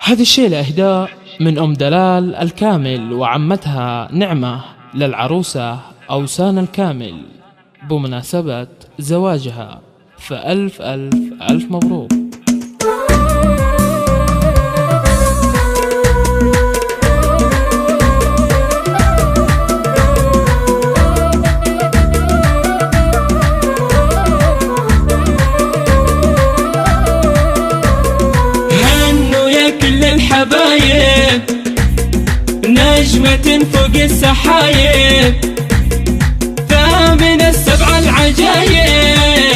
هذه الشيلة إهداء من أم دلال الكامل وعمتها نعمة للعروسة أوسان الكامل بمناسبة زواجها، فألف ألف ألف مبروك. الحبايب نجمة فوق السحايب، ثامن السبع العجايب،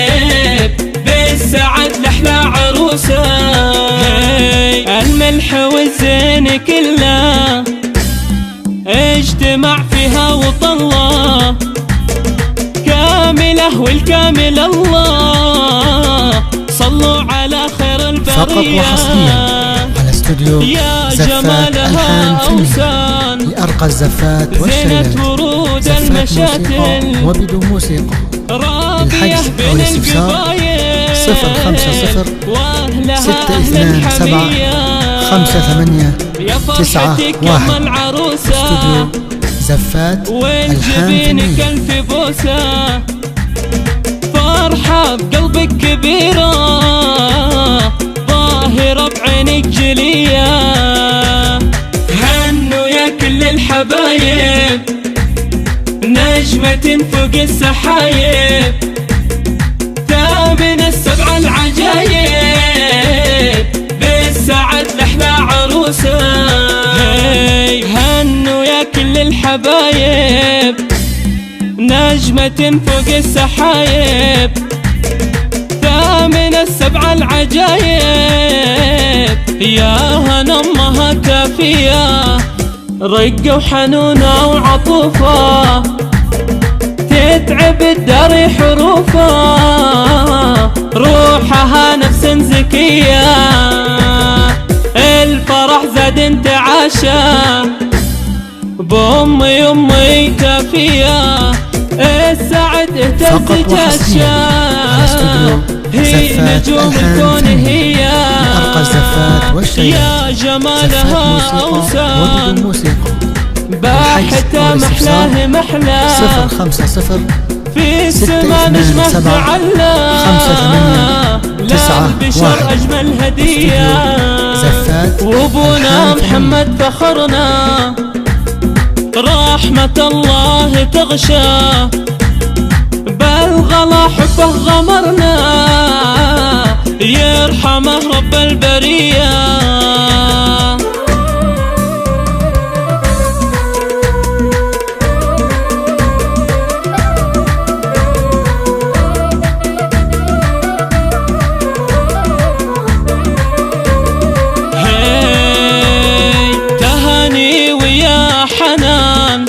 بالسعد لحلى عروسة. الملح والزين كله اجتمع فيها وطلة، كاملة والكامل الله، صلوا على خير البرية. فقط وحصريا استوديو زفات ألحان فنية لأرقى الزفات والشيلات، زفات موسيقى وبدون موسيقى. للحجز أو الاستفسار 050 627 5891. استوديو زفات ألحان فنية. فرحة بقلبك كبيرة، ظاهرة بعينك جلية، هنوا يا كل الحبايب، نجمة فوق السحايب، ثامن السبع العجايب، بالسعد لحلى عروسة. هنوا يا كل الحبايب، نجمة فوق السحايب، ثامن السبع العجايب، يا هنا امها كافية، رقة وحنونة وعطوفة، تتعب الدار حروفة، روحها نفس زكية، الفرح زاد انتعاشة، بأمي أمي كافية، السعد اهتز جاشة، هي نجوم الكون هي لأرقى الزفات والشيلات، يا جمالها أوسان وبدون موسيقى. باحتها محلاه محلاه 050 في السما نجمة تعلى، 5891. بشر أجمل هدية، زفات وابونا محمد فخرنا، رحمة الله تغشى، بالغلا حبه غمرنا، يرحمه رب البرية. تهاني ويا حنان،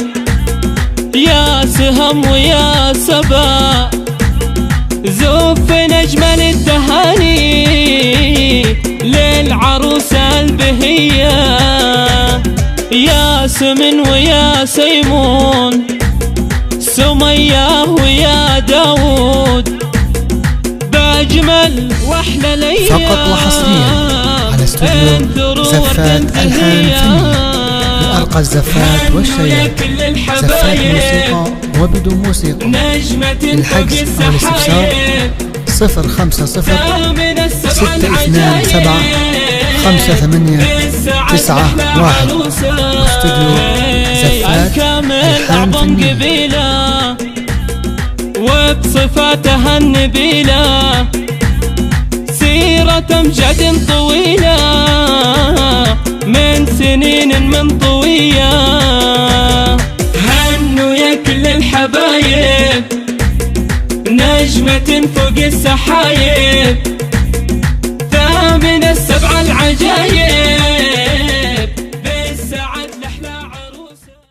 يا سهم ويا سبا، زف نجمل التهاني للعروسة البهية، يا سمن ويا سيمون، سمية ويا داود، بأجمل واحلى ليا. فقط وحصريا على استوديو زفات ألحان فنية لأرقى الزفات والشيلات، زفات موسيقى وبدون موسيقى. للحجز أو الاستفسار 050 627 5891. استوديو زفات ألحان فنية. وبصفاتها النبيلة، سيرة أمجاد طويلة، من سنين من طوية. هنوا يا كل الحبايب، نجمة فوق السحايب، ثامن السبع العجايب،